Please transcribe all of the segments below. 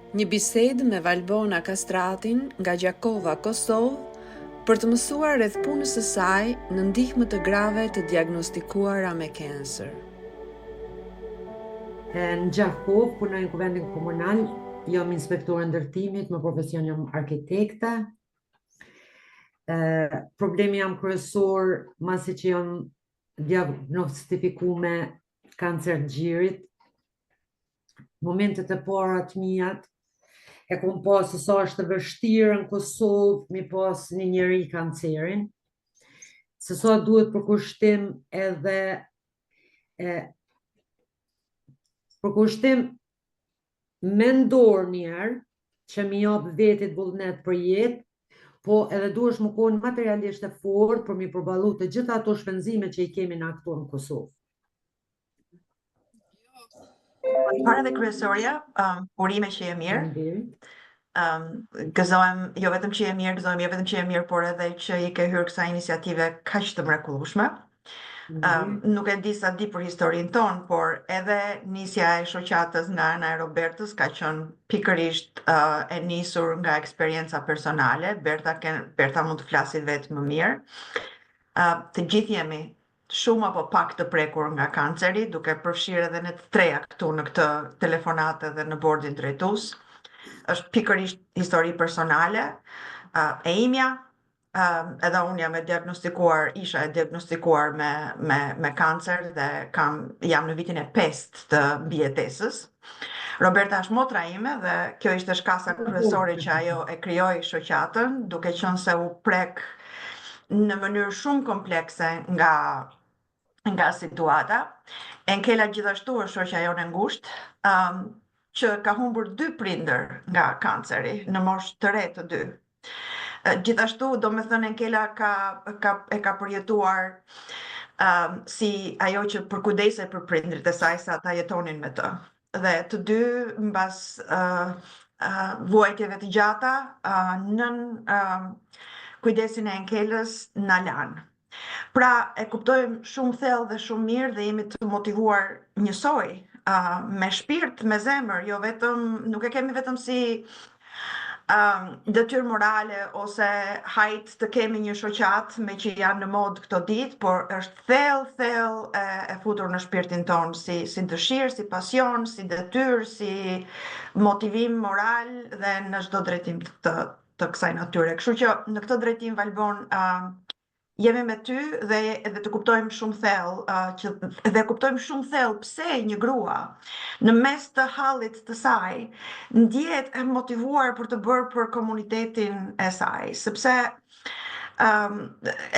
Një bisedë me Valbona Kastratin nga Gjakova, Kosovë, për të mësuar rreth punës së saj në ndihmë të grave të diagnostikuara me kancer. Në Gjakovë punoj në Kuvendin Komunal, jam inspektore ndërtimit, me profesion jam arkitekte. Problemi jam kryesor, masi që jam diagnostifikuar me kancer të gjirit. Momentet e para të mijat e kom pas se sa është vështirë në Kosovë mi pas një njeri kancerin, se sa duhet përkushtim edhe përkushtim mendor njerë që mi jap vetit vullnet për jetë, po edhe duhesh më konë materialisht e fortë për mi përballu të gjitha ato shpenzime që i kemi në këtu në Kosovë. Para dhe kryesorja, urime që je mirë. Gëzohem jo vetëm që je mirë, por edhe që i ke hyrë kësaj iniciative kaq të mrekullueshme. Nuk e di sa di për historinë tonë, por edhe nisja e shoqatës nga ana e Robertës ka qenë pikërisht e nisur nga eksperienca personale. Berta mund të flasë vetë më mirë. Të gjithë jemi shumë apo pak të prekur nga kanceri, duke përfshirë edhe ne të treja këtu në këtë telefonatë dhe në bordin drejtues. Është pikërisht histori personale, e imja, edhe unë isha e diagnostikuar me kancer dhe jam në vitin e 5 të mbijetesës. Roberta është motra ime dhe kjo ishte shkasa kryesore që ajo e krijoi shoqatën, duke qenë se u prek në mënyrë shumë komplekse nga situata. Enkela gjithashtu është shoqja jonë e ngushtë, që ka humbur 2 prindër nga kanceri, në moshë të re të 2. Gjithashtu, do me thënë, Enkela e ka përjetuar si ajo që përkujdesej për prindrit e saj sa ata jetonin me të. Dhe të 2, mbas vuajtjeve të gjata, nën kujdesin e Enkelës na lanë. Pra e kuptojmë shumë thellë dhe shumë mirë dhe jemi të motivuar njësoj, me shpirt, me zemër, jo vetëm, nuk e kemi vetëm si detyrë morale ose hajt të kemi një shoqat me që janë në mod këto ditë, por është thellë e futur në shpirtin tonë, si dëshirë, si pasion, si detyrë, si motivim moral dhe në çdo drejtim të kësaj natyre. Kështu që në këtë drejtim, Valbon, jemi me ty dhe të kuptojmë shumë thellë pse një grua në mes të hallit të saj ndjehet e motivuar për të bërë për komunitetin e saj, sepse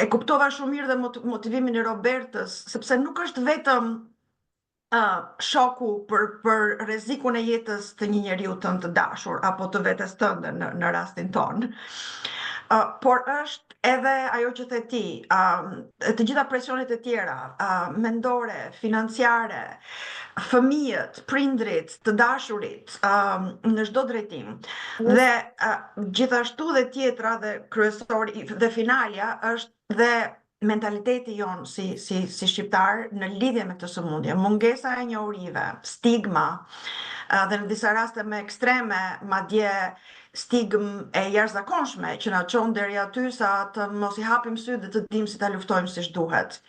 e kuptova shumë mirë dhe motivimin e Robertës, sepse nuk është vetëm shoku për rrezikun e jetës të një njeriu tënd të dashur apo të vetes tënde në rastin ton. Por është edhe ajo që the ti, të gjitha presionet e tjera, mendore, financiare, fëmijët, prindrit, të dashurit, në çdo drejtim. Dhe gjithashtu dhe tjetra dhe kryesori dhe finalja është dhe mentaliteti jon si shqiptar në lidhje me këtë sëmundje, mungesa e njohurive, stigma, dhe në disa raste me ekstreme, madje stigmë e jashtëzakonshme që na çon deri aty sa të mos i hapim sy dhe të dimë si ta luftojmë siç duhet.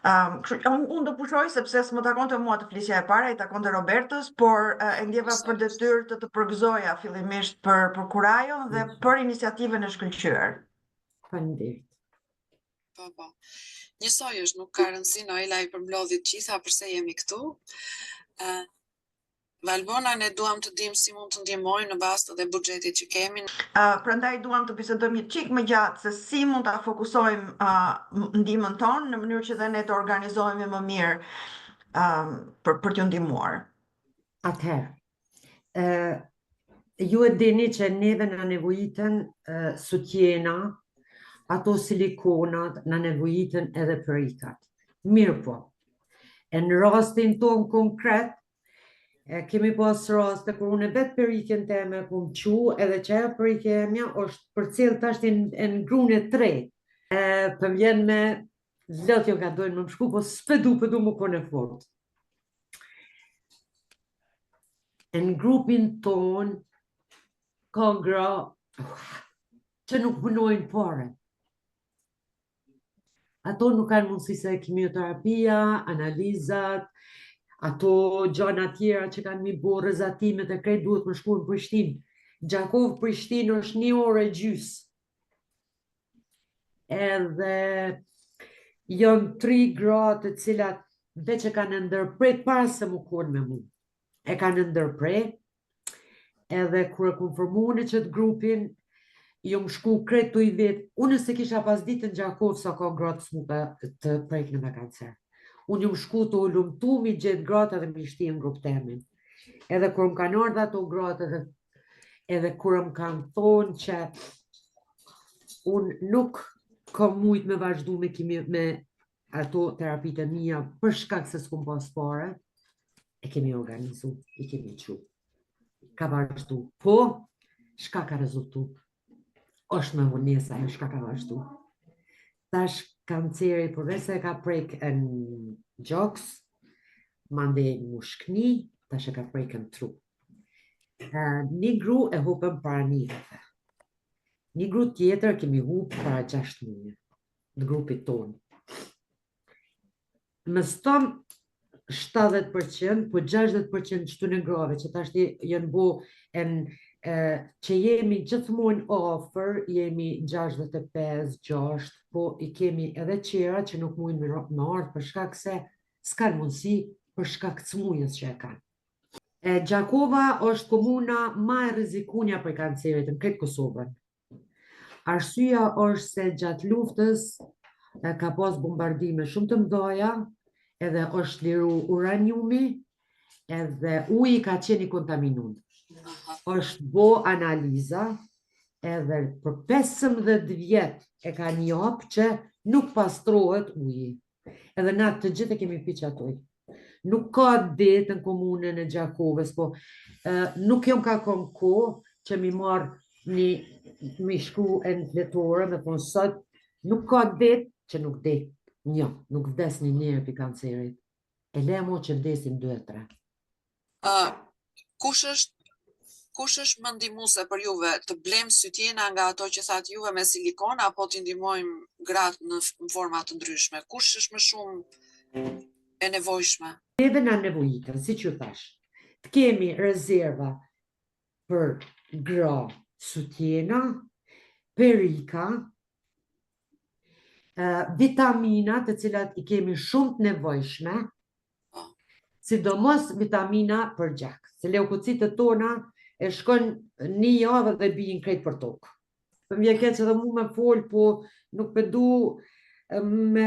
Unë do pushoj sepse s'më takonte mua të flisja e para, i takonte Robertës, por e ndjeva për detyrë të përgëzoja fillimisht për kurajon dhe për iniciativën e shkëlqyer. Faleminderit. Po. Njësoj është, nuk ka rëndësi, Noela i përmblodhi të gjitha përse jemi këtu. Valbona, ne duam të dimë si mund të ndihmojmë në bazë të buxhetit që kemi. Prandaj duam të bisedojmë një çik më gjatë se si mund ta fokusojmë ndihmën tonë në mënyrë që dhe ne të organizohemi më mirë për t'ju ndihmuar. Atëherë, ju e dini që neve na nevojiten sutjena, ato silikonat na nevojiten edhe perikat. Mirë po, e në rastin ton konkret, kemi pas raste kur unë vetë perikën teme kum qu edhe që ajo perikë e mja është për cilë tash e në grunë e tretë. Për vjen me zot jo ka dojnë më shku, po s'pedu më kone fort. Në grupin ton ka gra që nuk punojnë fare. Ato nuk kanë mundësi se kimioterapia, analizat, ato gjana tjera që kanë mi bo rëzatimet e krejt duhet më shku në Prishtinë. Gjakov Prishtinë është 1 orë e gjys. Edhe janë 3 gra të cilat veç e kanë ndërprej para se mu konë me mu. E kanë ndërprej, edhe kur e konformu në qëtë grupin, jo më shku kretë të i vetë, unë se kisha pas ditë në Gjakov sa ka gratë smuta të preknë me kancer. Unë ju më shku të lumëtu mi gjithë gratë edhe mi shti në grupë temin. Edhe kur më kanë ardha të gratë edhe kur më kanë thonë që unë nuk kam mujtë me vazhdu me ato terapite mija për shkak se s'kum pas pare, e kemi organizu, i kemi qu. Ka vazhdu. Po, shka ka rezultu? Është me vënesa e shka ka vazhdu. Tash kanceri përvese ka prek në gjoks, mande në mushkni, tash e ka prek në tru. Një gru e hupëm para njëve. Një gru tjetër kemi hupë para 6 muaj, në grupit tonë. Më stom 70%, po 60% qëtu në grave, që tash janë bo që jemi gjithmonë ofër, jemi 65-6, po i kemi edhe qera që nuk mujnë me ardhë për shkak se s'kan mundësi për shkak të smujës që e kanë. Gjakova është komuna ma e rrezikunja për kancerit në këtë Kosovën. Arsyeja është se gjatë luftës ka pas bombardime shumë të mëdha, edhe është liru uraniumi, edhe uji ka qenë i kontaminun. Është bo analiza, edhe për 15 vjet e ka njop që nuk pastrohet uji. Edhe na të gjithë e kemi pi qatoj. Nuk ka det në komunën e Gjakovës, po nuk jom ka kom kohë që mi marë mi shku e në fletore, me thonë sot, nuk ka det që nuk det. Nuk vdes një njerë për kancerit. E lemo që vdesin 2-3. Kush është më ndihmuese për juve të blem sytjena nga ato që thatë juve me silikon, apo t'i ndihmojmë gratë në forma të ndryshme? Kush është më shumë e nevojshme? Neve na nevojitën, si që thash. Të kemi rezerva për gra sytjena, perika, vitamina të cilat i kemi shumë të nevojshme, sidomos vitamina për gjak. Se leukocitët tona e shkon 1 javë dhe bijin krejt për tokë. Për mje keq edhe mu me folë, po nuk përdu me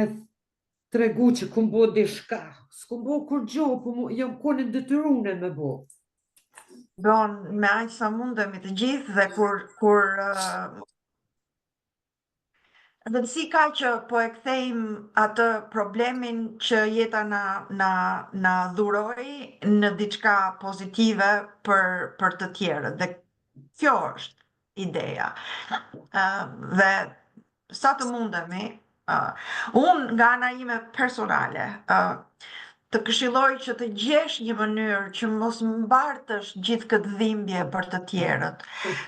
tregu që kum bo dishka. S'kum bo kur gjo, po jam konin detyrune me bo. Don, me aq sa mundemi të gjithë dhe kur rëndësi ka që po e kthejmë atë problemin që jeta na dhuroi në diçka pozitive për të tjerët. Dhe kjo është ideja. Dhe sa të mundemi, unë nga ana ime personale, të këshilloj që të gjesh një mënyrë që mos mbartësh gjithë këtë dhimbje për të tjerët.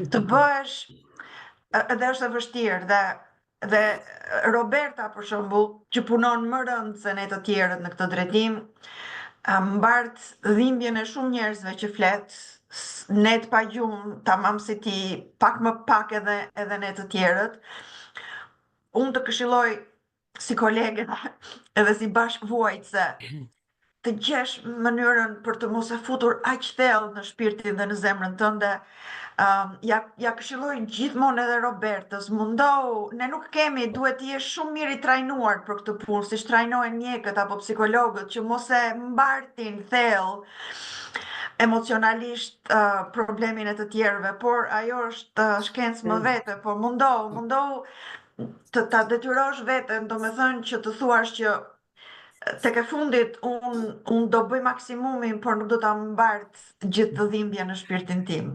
Të bëhesh, edhe është e vështirë, dhe Roberta, për shembull, që punon më rënd se ne të tjerët në këtë drejtim, mbart dhimbjen e shumë njerëzve që flet, ne të pa gjumë, tamam si ti, pak më pak edhe ne të tjerët. Unë të këshilloj si kolege edhe si bashkëvuajtse të gjesh mënyrën për të mos e futur aq thellë në shpirtin dhe në zemrën tënde. Ja këshilloj gjithmonë edhe Robertës, mundohu, ne nuk kemi, duhet të jesh shumë mirë i trajnuar për këtë punë, si trajnohen mjekët apo psikologët, që mos e mbartin thellë emocionalisht problemin e të tjerëve, por ajo është shkencë më vete, por mundohu të ta detyrosh veten, do me thënë që të thuash që tek e fundit unë do bëj maksimumin, por nuk do ta mbart gjithë të dhimbja në shpirtin tim.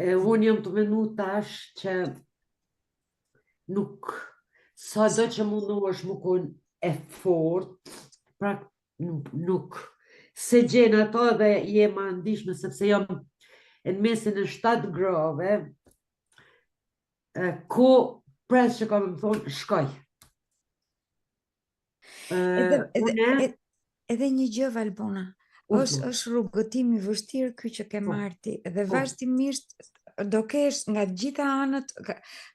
Unë jam të menu tash që nuk, sa do që mundu është më kun e fort, pra nuk se gjenë ato dhe jem ndishme, sepse jam në mesin e 7 grave, ko pres që kam më thonë, shkoj. Edhe një gjë, Valbona, është rrugëtimi vështirë ky që ke marti, dhe vazhdimisht do kesh nga gjitha anët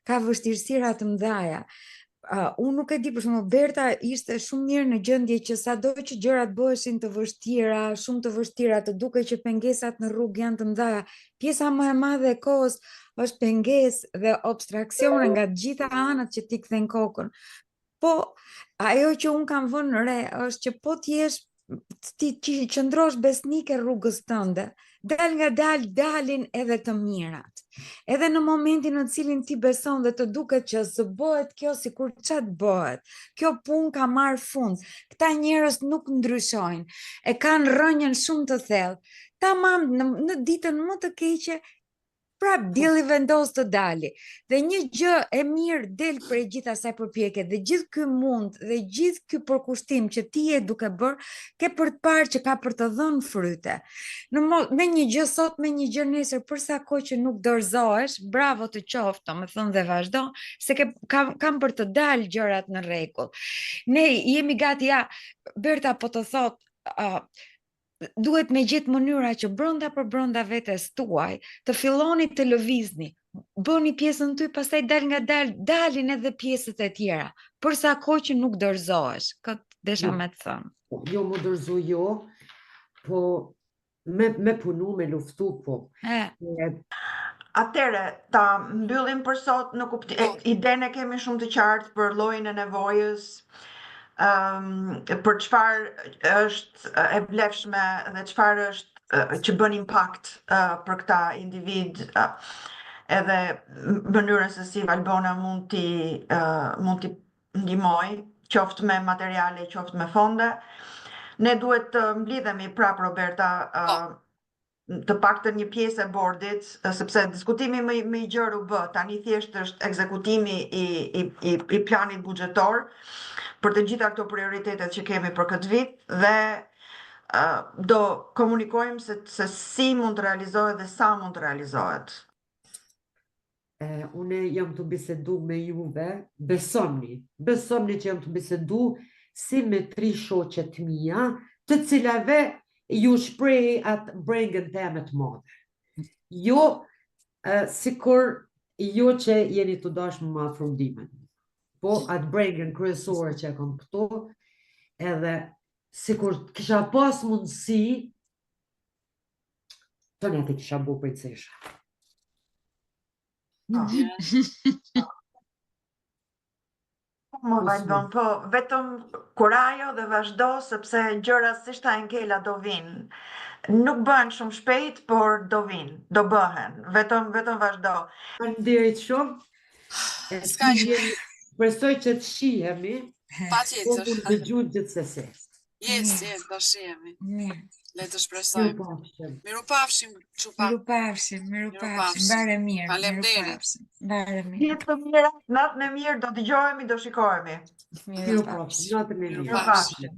ka vështirësira të mëdhaja. Unë nuk e di, për shembull, Berta ishte shumë mirë në gjendje që sado që gjërat bëheshin të vështira, shumë të vështira, të duke që pengesat në rrugë janë të mëdha. Pjesa më e madhe e kohës është pengesë dhe abstraksione nga të gjitha anët që ti kthen kokën. Po ajo që unë kam vënë re është që po ti qëndrosh besnike rrugës tënde, dal nga dalin edhe të mirat. Edhe në momentin në cilin ti beson dhe të duket që zë bëhet kjo sikur çat bëhet, kjo punë ka marrë fund, këta njerëz nuk ndryshojnë, e kanë rënjën shumë të thellë, tamam në ditën më të keqe, prap dielli vendos të dali. Dhe një gjë e mirë del për gjithë asaj përpjekje, dhe gjithë ky mund, dhe gjithë ky përkushtim që ti je duke bërë, ke për të parë që ka për të dhënë fryte. Me një gjë sot, me një gjë nesër, për sa kohë që nuk dorëzohesh, bravo të qoftë, domethënë dhe vazhdo, se kam për të dalë gjërat në rregull. Ne jemi gati, Berta po të thotë, duhet me gjithë mënyra që brenda për brenda vetes tuaj të filloni të lëvizni, bëni pjesën ty, pastaj dalin edhe pjesët e tjera, për sa kohë që nuk dorëzohesh. Këtë desha me të thënë. Jo më dorëzo jo, po me punu, me luftu, po. Atëre, ta mbyllim për sot, idenë e kemi shumë të qartë për llojin e nevojës, për çfarë është e vlefshme dhe çfarë është që bën impakt për këta individ, edhe mënyrën se si Valbona mund t'i ndihmoj, qoftë me materiale, qoftë me fonde. Ne duhet të mblidhemi prap, Roberta, të paktën një pjesë e bordit, sepse diskutimi më i gjerë u bë, tani thjesht është ekzekutimi i planit buxhetor për të gjitha këto prioritetet që kemi për këtë vit, dhe do komunikojmë se si mund të realizohet dhe sa mund të realizohet. Une jam të bisedu me juve, besomni që jam të bisedu si me 3 shoqet mia, të cilave ju shpreh atë brengën teme të madhe. Jo, sikur jo që jeni të dashur me afrondimin, po atë brengën kryesore që e kam këtu, edhe sikur kisha pas mundësi, të ne të kisha bu princesha. Më vazhdon, po vetëm kurajo dhe vazhdo, sepse gjërat si shta Angela do vinë. Nuk bën shumë shpejt, por do vinë, do bëhen. Vetëm vazhdo. Faleminderit shumë. Presoj që të shihemi. Patjetër. Po të dëgjoj gjithsesi. Yes, do shihemi. Le të shpresojmë. Mirupafshim, çupa. Mirupafshim. Mbare mirë. Faleminderit. Mbare mirë. Ditë të mira, natën e mirë, do dëgjohemi, do shikohemi. Mirupafshim. Natën e mirë. Mirupafshim.